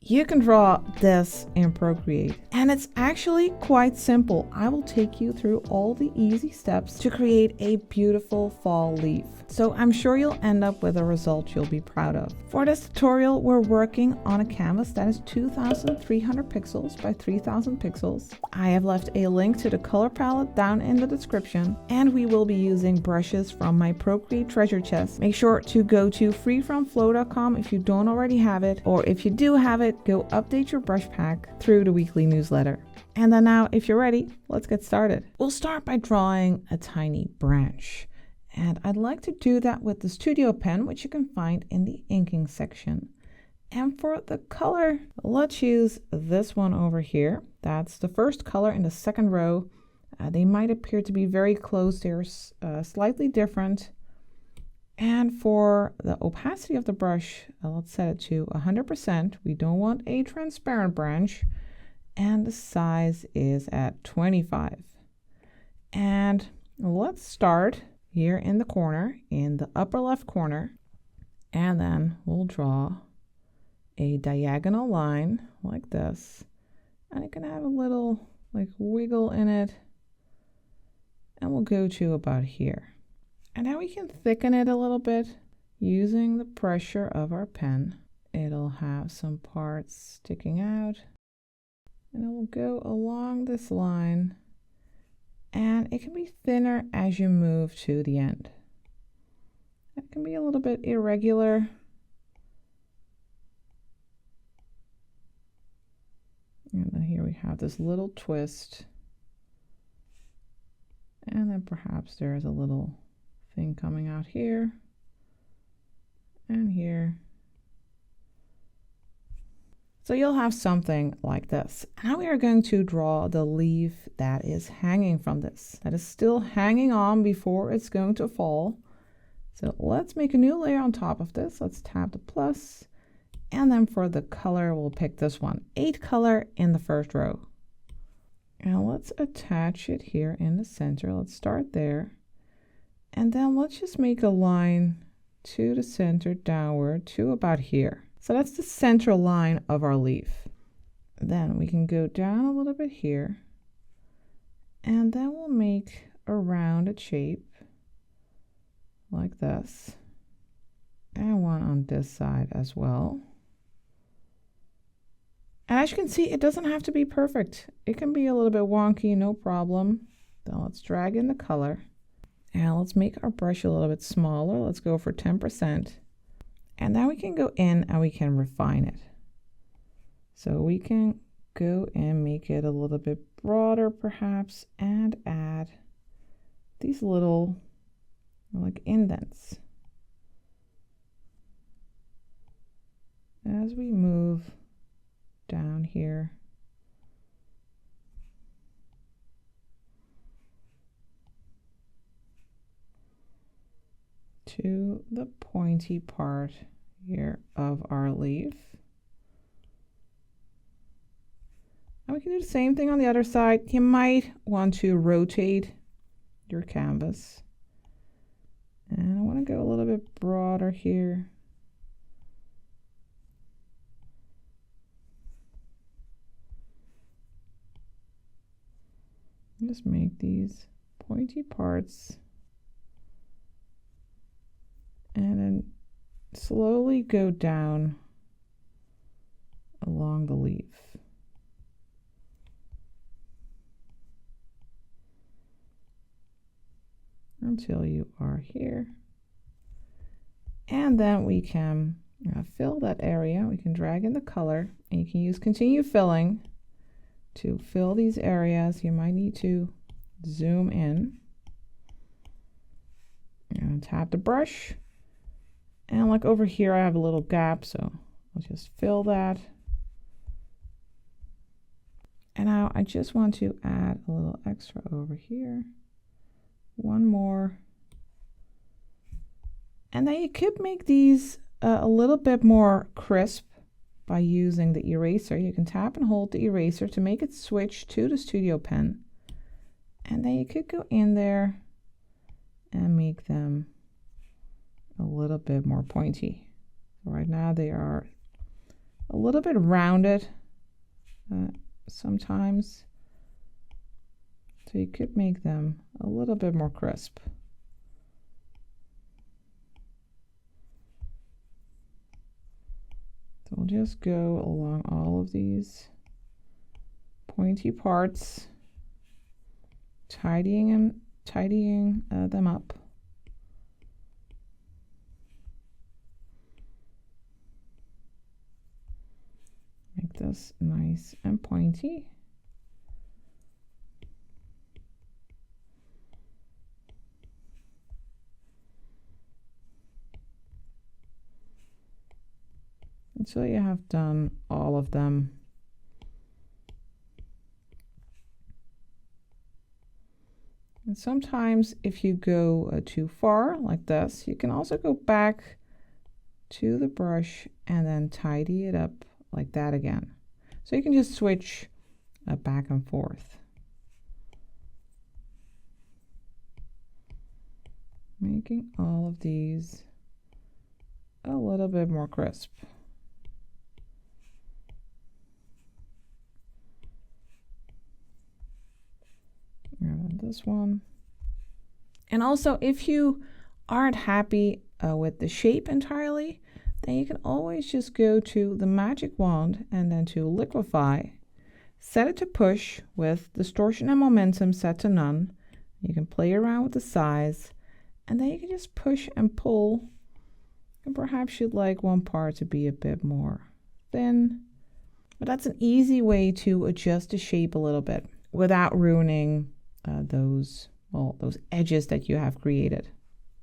You can draw this in Procreate, and it's actually quite simple. I will take you through all the easy steps to create a beautiful fall leaf. So I'm sure you'll end up with a result you'll be proud of. For this tutorial, we're working on a canvas that is 2,300 pixels by 3,000 pixels. I have left a link to the color palette down in the description, and we will be using brushes from my Procreate treasure chest. Make sure to go to freefromflow.com if you don't already have it, or if you do have it, go update your brush pack through the weekly newsletter. And then now, if you're ready, let's get started. We'll start by drawing a tiny branch. And I'd like to do that with the studio pen, which you can find in the inking section. And for the color, let's use this one over here. That's the first color in the second row. They might appear to be very close. They're slightly different. And for the opacity of the brush, let's set it to 100%. We don't want a transparent branch. And the size is at 25. And let's start here in the corner, in the upper left corner. And then we'll draw a diagonal line like this. And it can have a little like wiggle in it. And we'll go to about here. And now we can thicken it a little bit using the pressure of our pen. It'll have some parts sticking out, and it will go along this line, and it can be thinner as you move to the end. It can be a little bit irregular. And then here we have this little twist, and then perhaps there's a little thing coming out here and here. So you'll have something like this. Now we are going to draw the leaf that is hanging from this, that is still hanging on before it's going to fall. So let's make a new layer on top of this. Let's tap the plus, and then for the color, we'll pick this one, 8 color in the first row. And let's attach it here in the center. Let's start there. And then let's just make a line to the center downward to about here. So that's the central line of our leaf. Then we can go down a little bit here. And then we'll make a rounded shape like this. And one on this side as well. And as you can see, it doesn't have to be perfect. It can be a little bit wonky, no problem. Then let's drag in the color. And let's make our brush a little bit smaller. Let's go for 10%. And now we can go in and we can refine it. So we can go and make it a little bit broader perhaps, and add these little like indents as we move down here. To the pointy part here of our leaf. And we can do the same thing on the other side. You might want to rotate your canvas. And I want to go a little bit broader here. Just make these pointy parts. And then slowly go down along the leaf. Until you are here. And then we can fill that area. We can drag in the color, and you can use continue filling to fill these areas. You might need to zoom in. And tap the brush. And like over here, I have a little gap, so I'll just fill that. And now I just want to add a little extra over here. One more. And then you could make these a little bit more crisp by using the eraser. You can tap and hold the eraser to make it switch to the studio pen. And then you could go in there and make them a little bit more pointy. So right now they are a little bit rounded sometimes. So you could make them a little bit more crisp. So we'll just go along all of these pointy parts, tidying them up. Make this nice and pointy. Until you have done all of them. And sometimes if you go too far like this, you can also go back to the brush and then tidy it up like that again. So you can just switch back and forth. Making all of these a little bit more crisp. And this one. And also, if you aren't happy with the shape entirely, then you can always just go to the magic wand and then to liquefy. Set it to push with distortion and momentum set to none. You can play around with the size, and then you can just push and pull. And perhaps you'd like one part to be a bit more thin. But that's an easy way to adjust the shape a little bit without ruining those edges that you have created.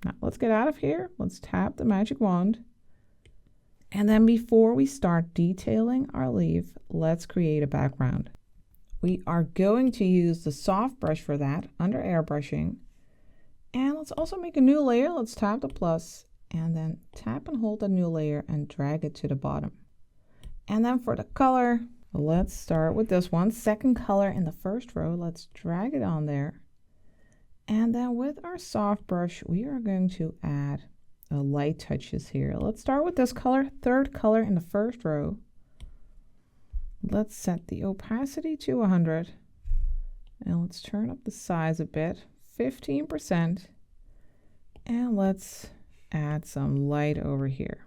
Now let's get out of here. Let's tap the magic wand. And then before we start detailing our leaf, let's create a background. We are going to use the soft brush for that under airbrushing. And let's also make a new layer. Let's tap the plus and then tap and hold the new layer and drag it to the bottom. And then for the color, let's start with this one, second color in the first row. Let's drag it on there. And then with our soft brush, we are going to add light touches here. Let's start with this color, third color in the first row. Let's set the opacity to 100. And let's turn up the size a bit, 15%. And let's add some light over here.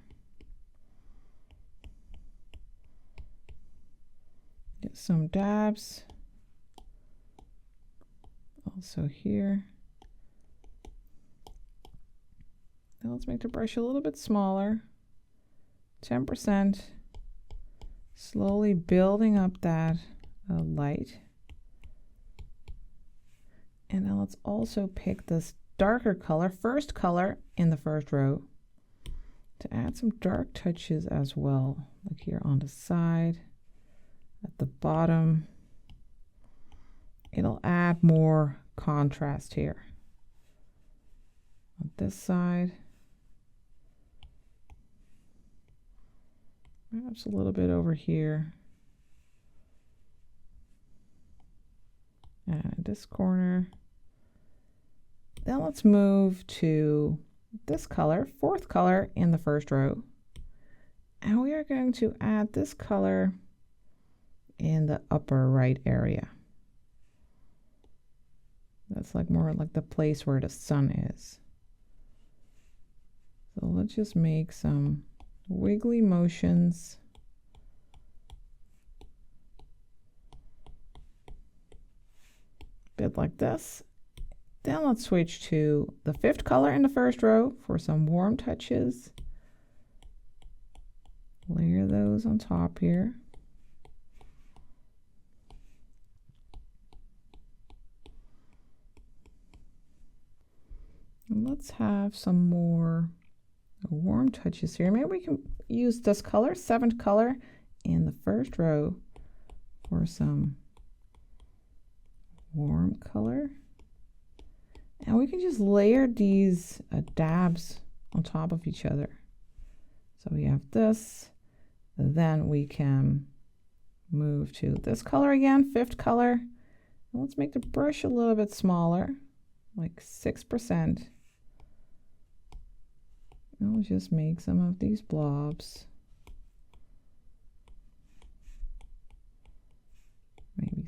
Get some dabs. Also here. Now let's make the brush a little bit smaller. 10%. Slowly building up that light. And now let's also pick this darker color, first color in the first row, to add some dark touches as well, like here on the side, at the bottom. It'll add more contrast here. On this side, perhaps a little bit over here. And this corner. Then let's move to this color, fourth color in the first row. And we are going to add this color in the upper right area. That's like more like the place where the sun is. So let's just make some wiggly motions. Bit like this. Then let's switch to the fifth color in the first row for some warm touches. Layer those on top here. And let's have some more warm touches here. Maybe we can use this color, seventh color in the first row for some warm color. And we can just layer these dabs on top of each other. So we have this, then we can move to this color again, fifth color. And let's make the brush a little bit smaller, like 6%. And we'll just make some of these blobs.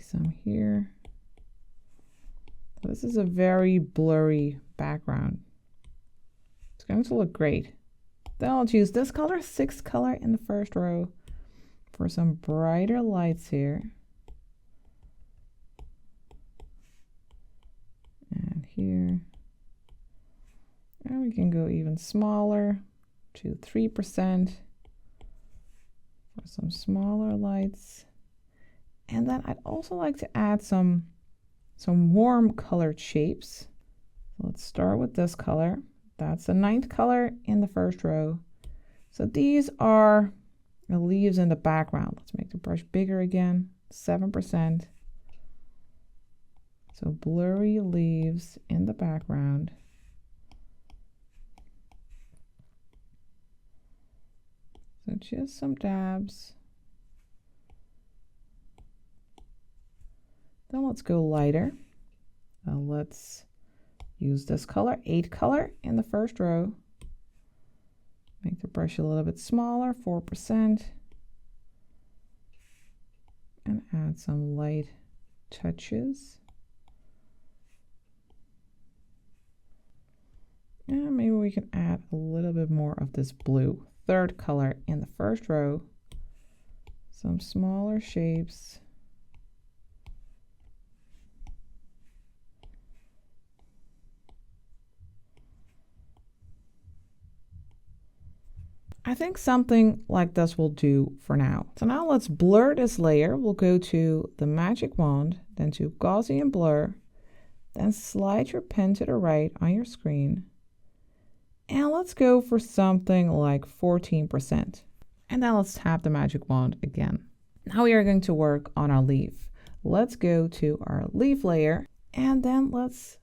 some here. This is a very blurry background. It's going to look great. Then I'll choose this color, 6th color in the first row for some brighter lights here. And here. And we can go even smaller to 3% for some smaller lights. And then I'd also like to add some warm colored shapes. So let's start with this color. That's the 9th color in the first row. So these are the leaves in the background. Let's make the brush bigger again, 7%. So blurry leaves in the background. So just some dabs. Then let's go lighter. Let's use this color, 8th color in the first row. Make the brush a little bit smaller, 4%. And add some light touches. And maybe we can add a little bit more of this blue, 3rd color in the first row. Some smaller shapes. I think something like this will do for now. So now let's blur this layer. We'll go to the magic wand, then to Gaussian blur, then slide your pen to the right on your screen. And let's go for something like 14%. And then let's tap the magic wand again. Now we are going to work on our leaf. Let's go to our leaf layer, and then let's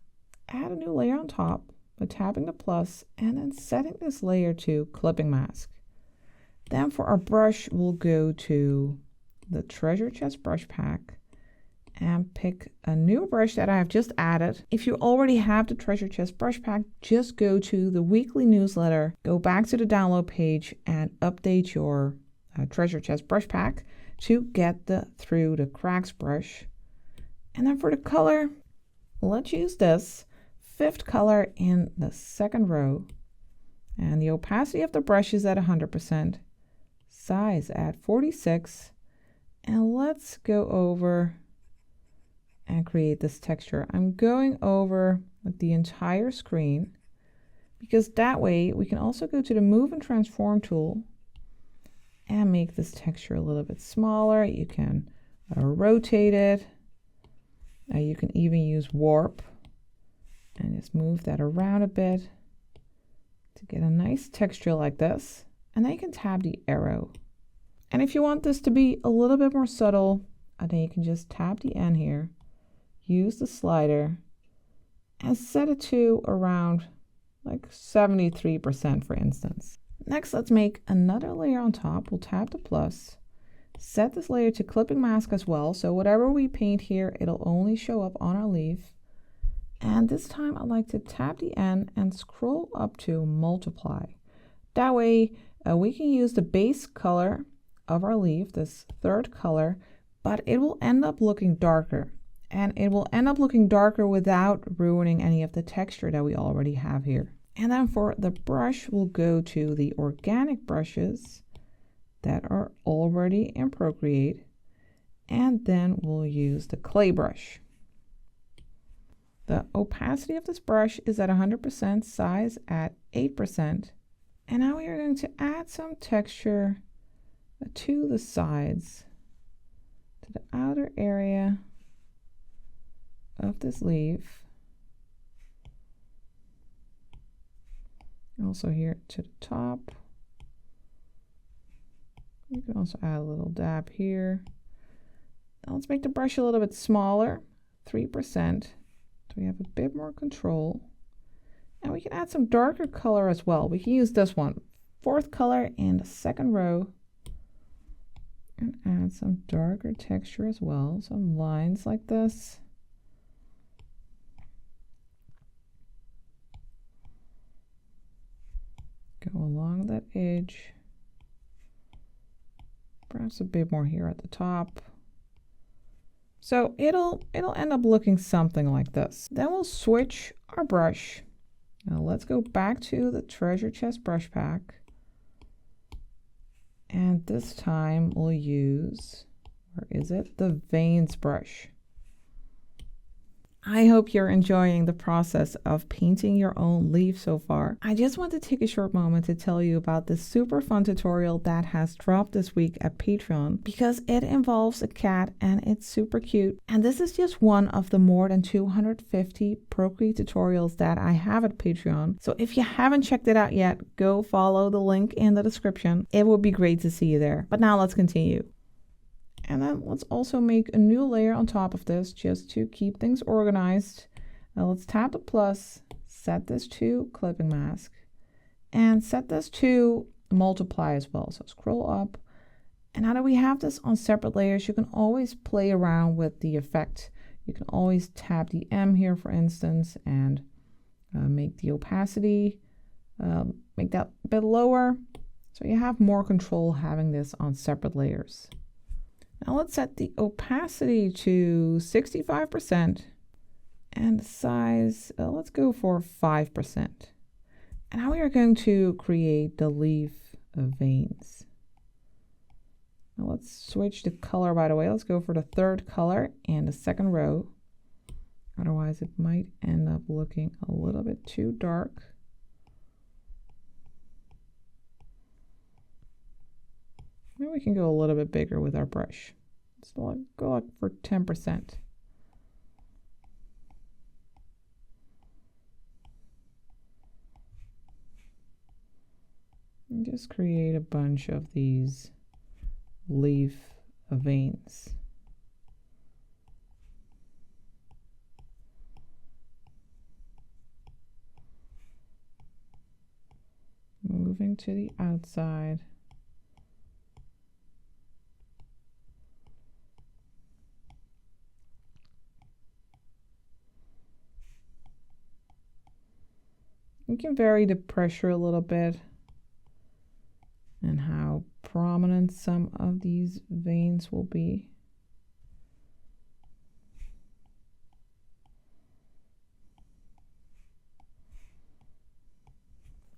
add a new layer on top by tapping the plus and then setting this layer to clipping mask. Then for our brush, we'll go to the treasure chest brush pack and pick a new brush that I have just added. If you already have the treasure chest brush pack, just go to the weekly newsletter, go back to the download page and update your treasure chest brush pack to get the Through the Cracks brush. And then for the color, let's use this 5th color in the 2nd row. And the opacity of the brush is at 100%, size at 46. And let's go over and create this texture. I'm going over like the entire screen because that way we can also go to the Move and Transform tool and make this texture a little bit smaller. You can rotate it. You can even use warp and just move that around a bit to get a nice texture like this. And then you can tap the arrow. And if you want this to be a little bit more subtle, then you can just tap the N here, use the slider, and set it to around like 73%, for instance. Next, let's make another layer on top. We'll tap the plus, set this layer to clipping mask as well. So whatever we paint here, it'll only show up on our leaf. And this time I like to tap the N and scroll up to multiply. That way we can use the base color of our leaf, this 3rd color, but it will end up looking darker. And it will end up looking darker without ruining any of the texture that we already have here. And then for the brush, we'll go to the organic brushes that are already in Procreate. And then we'll use the clay brush. The opacity of this brush is at 100%, size at 8%. And now we are going to add some texture to the sides, to the outer area of this leaf. Also here to the top. You can also add a little dab here. Now let's make the brush a little bit smaller, 3%. So we have a bit more control. And we can add some darker color as well. We can use this one, 4th color in the 2nd row. And add some darker texture as well, some lines like this. Go along that edge. Perhaps a bit more here at the top. So it'll end up looking something like this. Then we'll switch our brush. Now let's go back to the treasure chest brush pack. And this time we'll use, where is it? The veins brush. I hope you're enjoying the process of painting your own leaf so far. I just want to take a short moment to tell you about this super fun tutorial that has dropped this week at Patreon because it involves a cat and it's super cute. And this is just one of the more than 250 Procreate tutorials that I have at Patreon. So if you haven't checked it out yet, go follow the link in the description. It would be great to see you there. But now let's continue. And then let's also make a new layer on top of this just to keep things organized. Now let's tap the plus, set this to clipping mask, and set this to multiply as well. So scroll up. And now that we have this on separate layers, you can always play around with the effect. You can always tap the M here, for instance, and make the opacity, make that a bit lower. So you have more control having this on separate layers. Now let's set the opacity to 65% and the size, let's go for 5%. And now we are going to create the leaf veins. Now let's switch the color, by the way. Let's go for the third color and the second row. Otherwise it might end up looking a little bit too dark. Maybe we can go a little bit bigger with our brush. So go like for 10%. And just create a bunch of these leaf veins. Moving to the outside. You can vary the pressure a little bit and how prominent some of these veins will be.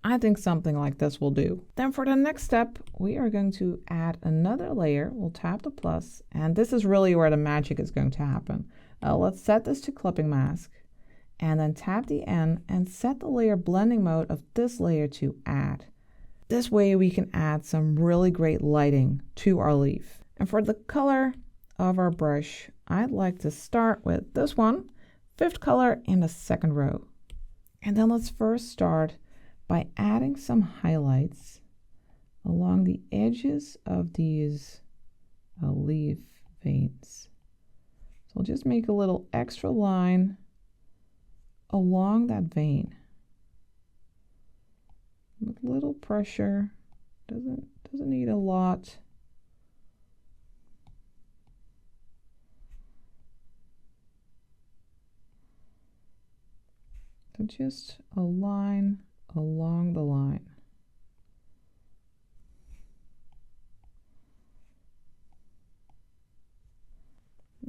I think something like this will do. Then for the next step, we are going to add another layer. We'll tap the plus, and this is really where the magic is going to happen. Let's set this to clipping mask. And then tap the N and set the layer blending mode of this layer to add. This way we can add some really great lighting to our leaf. And for the color of our brush, I'd like to start with this one, fifth color in the second row. And then let's first start by adding some highlights along the edges of these leaf veins. So I'll just make a little extra line along that vein with little pressure. Doesn't need a lot. So just a line along the line.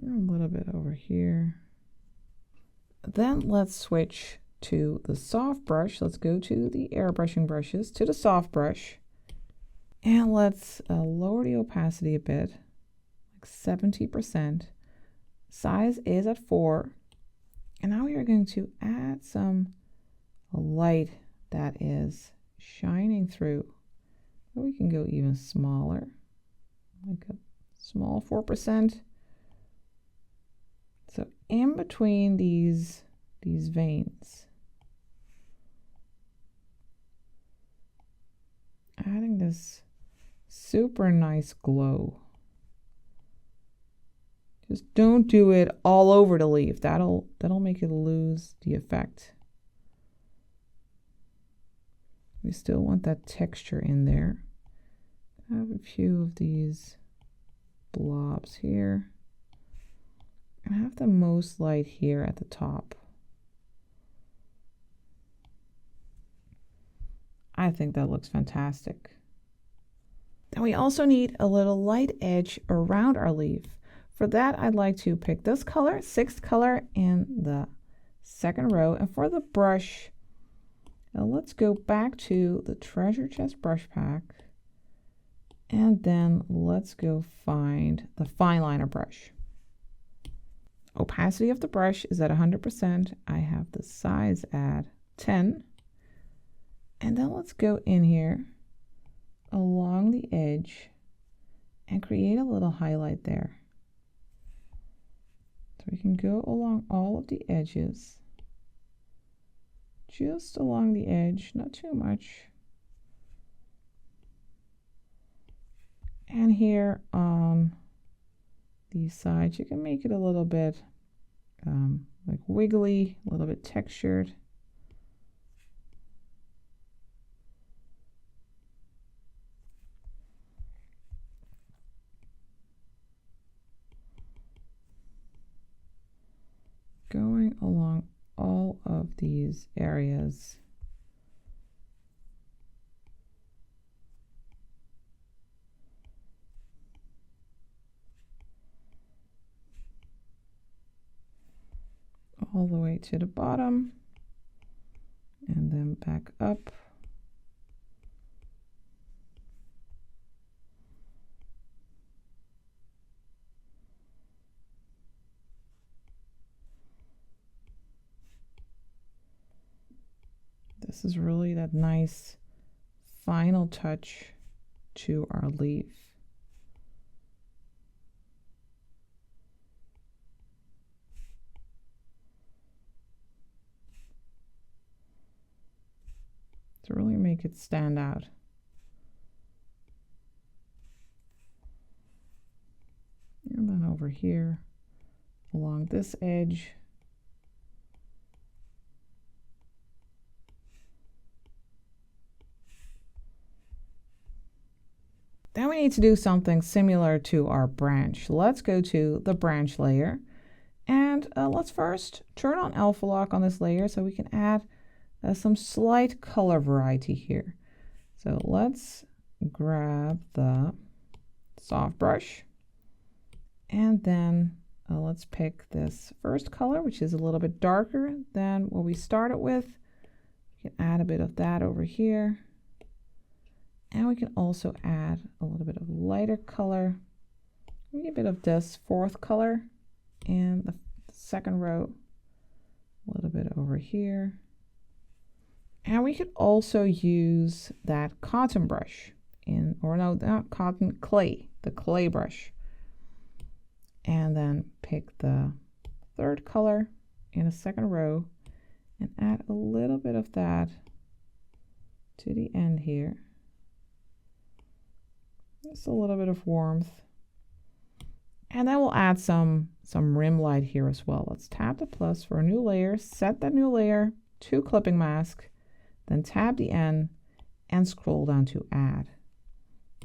A little bit over here. Then let's switch to the soft brush. Let's go to the airbrushing brushes, to the soft brush. And let's lower the opacity a bit, like 70%. Size is at 4. And now we are going to add some light that is shining through. We can go even smaller, like a small 4%. So in between these veins, adding this super nice glow. Just don't do it all over the leaf. That'll make it lose the effect. We still want that texture in there. I have a few of these blobs here. I have the most light here at the top. I think that looks fantastic. Then we also need a little light edge around our leaf. For that, I'd like to pick this color, 6th color in the 2nd row. And for the brush, let's go back to the treasure chest brush pack. And then let's go find the fine liner brush. Opacity of the brush is at 100%. I have the size at 10. And then let's go in here along the edge and create a little highlight there. So we can go along all of the edges, just along the edge, not too much. And here on these sides, you can make it a little bit like wiggly, a little bit textured. Going along all of these areas. All the way to the bottom and then back up. This is really that nice final touch to our leaf. To really make it stand out. And then over here along this edge. Then we need to do something similar to our branch. Let's go to the branch layer and let's first turn on alpha lock on this layer so we can add some slight color variety here. So let's grab the soft brush and then let's pick this first color, which is a little bit darker than what we started with. We can add a bit of that over here. And we can also add a little bit of lighter color. Maybe a bit of this 4th color in the 2nd row. A little bit over here. And we could also use that cotton brush or no, not cotton, clay, the clay brush. And then pick the 3rd color in the 2nd row and add a little bit of that to the end here. Just a little bit of warmth. And then we'll add some rim light here as well. Let's tap the plus for a new layer, set that new layer to clipping mask, then tab the end and scroll down to add.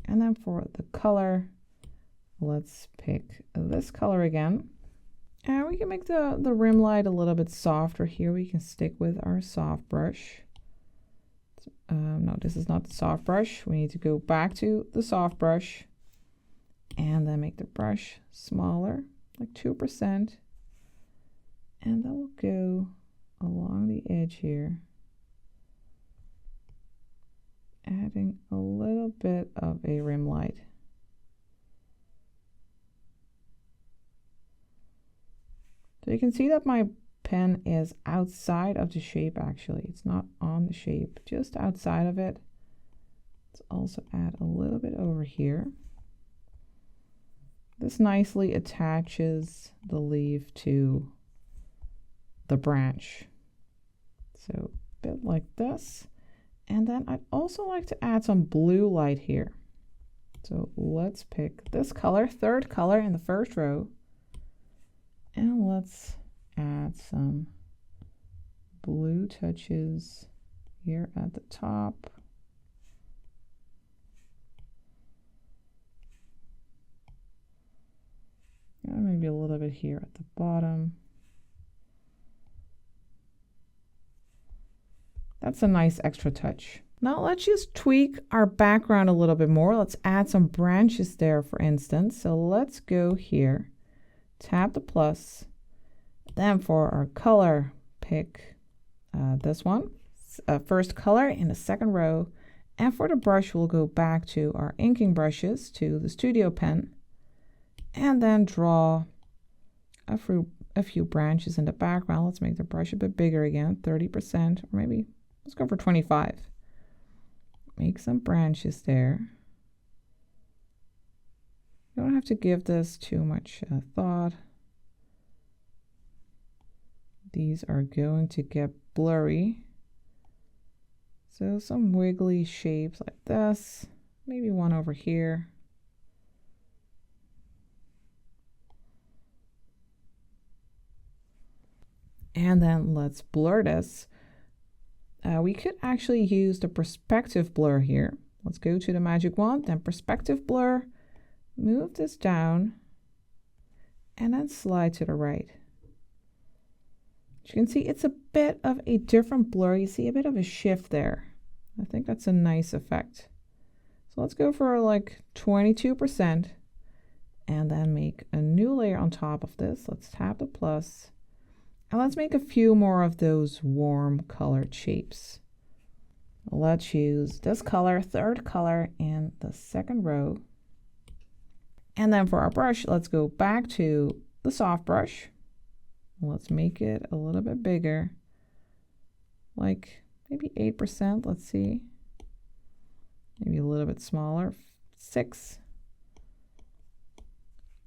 And then for the color, let's pick this color again. And we can make the rim light a little bit softer here. We can stick with our soft brush. No, this is not the soft brush. We need to go back to the soft brush and then make the brush smaller, like 2%. And then we'll go along the edge here, adding a little bit of a rim light. So you can see that my pen is outside of the shape actually. It's not on the shape, just outside of it. Let's also add a little bit over here. This nicely attaches the leaf to the branch. So a bit like this. And then I'd also like to add some blue light here. So let's pick this color, 3rd color in the 1st row. And let's add some blue touches here at the top. And maybe a little bit here at the bottom. That's a nice extra touch. Now let's just tweak our background a little bit more. Let's add some branches there, for instance. So let's go here tap the plus. Then for our color, pick this one, first color in the second row. And for the brush, we'll go back to our inking brushes, to the studio pen, and then draw a few branches in the background. Let's make the brush a bit bigger again, 30%, or maybe let's go for 25. Make some branches there. You don't have to give this too much thought. These are going to get blurry. So some wiggly shapes like this, maybe one over here. And then let's blur this. We could actually use the perspective blur here. Let's go to the magic wand, then perspective blur, move this down, and then slide to the right. As you can see, it's a bit of a different blur. You see a bit of a shift there. I think that's a nice effect. So let's go for like 22% and then make a new layer on top of this. Let's tap the plus and let's make a few more of those warm colored shapes. Let's use this color, third color in the second row. And then for our brush, let's go back to the soft brush. Let's make it a little bit bigger, like maybe 8%. Let's see. Maybe a little bit smaller, 6.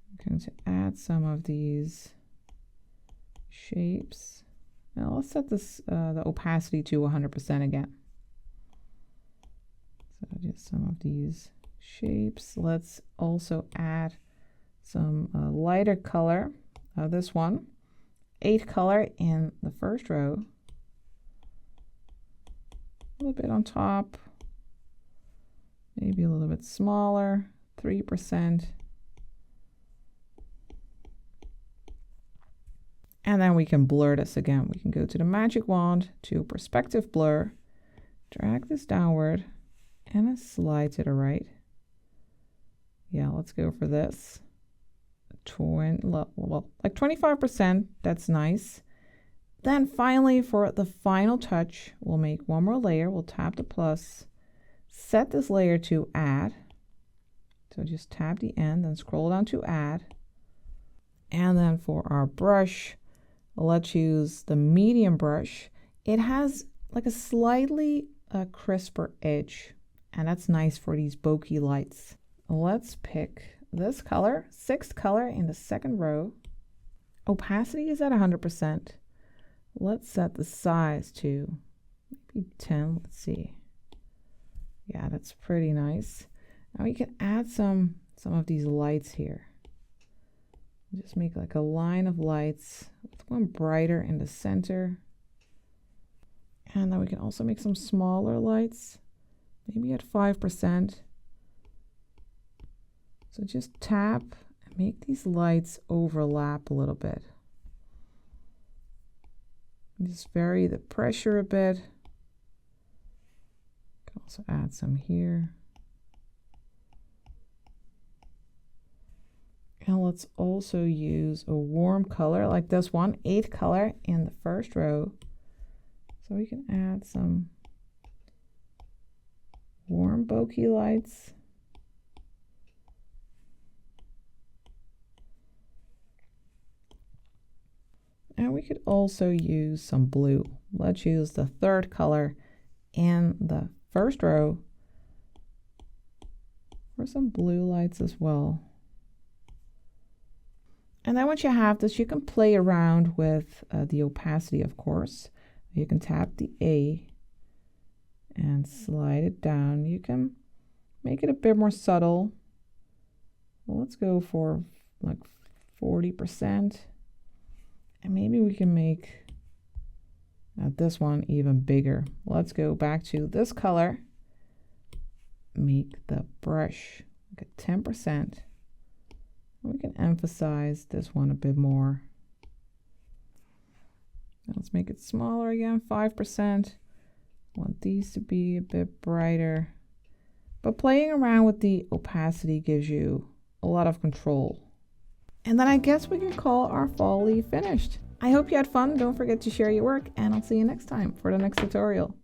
I'm going to add some of these shapes. Now let's set this the opacity to 100% again. So just some of these shapes. Let's also add some lighter color. This one, 8 color in the first row. A little bit on top. Maybe a little bit smaller, 3%. And then we can blur this again. We can go to the magic wand, to perspective blur, drag this downward, and then slide to the right. Yeah, let's go for this. Like 25%, that's nice. Then finally, for the final touch, we'll make one more layer. We'll tap the plus, set this layer to add. So just tap the end and scroll down to add. And then for our brush, let's use the medium brush. It has like a slightly crisper edge, and that's nice for these bokeh lights. Let's pick this color, 6th color in the second row. Opacity is at 100%. Let's set the size to maybe 10. Let's see. Yeah, that's pretty nice. Now we can add some of these lights here. Just make like a line of lights with one brighter in the center. And then we can also make some smaller lights, maybe at 5%. So just tap and make these lights overlap a little bit. Just vary the pressure a bit. Can also add some here. And let's also use a warm color like this one, 8th color in the first row. So we can add some warm bokeh lights. And we could also use some blue. Let's use the 3rd color in the first row for some blue lights as well. And then once you have this, you can play around with the opacity, of course. You can tap the A and slide it down. You can make it a bit more subtle. Well, let's go for like 40%. And maybe we can make this one even bigger. Let's go back to this color. Make the brush like a 10%. We can emphasize this one a bit more. Let's make it smaller again, 5%. Want these to be a bit brighter. But playing around with the opacity gives you a lot of control. And then I guess we can call our fall leaf finished. I hope you had fun. Don't forget to share your work, and I'll see you next time for the next tutorial.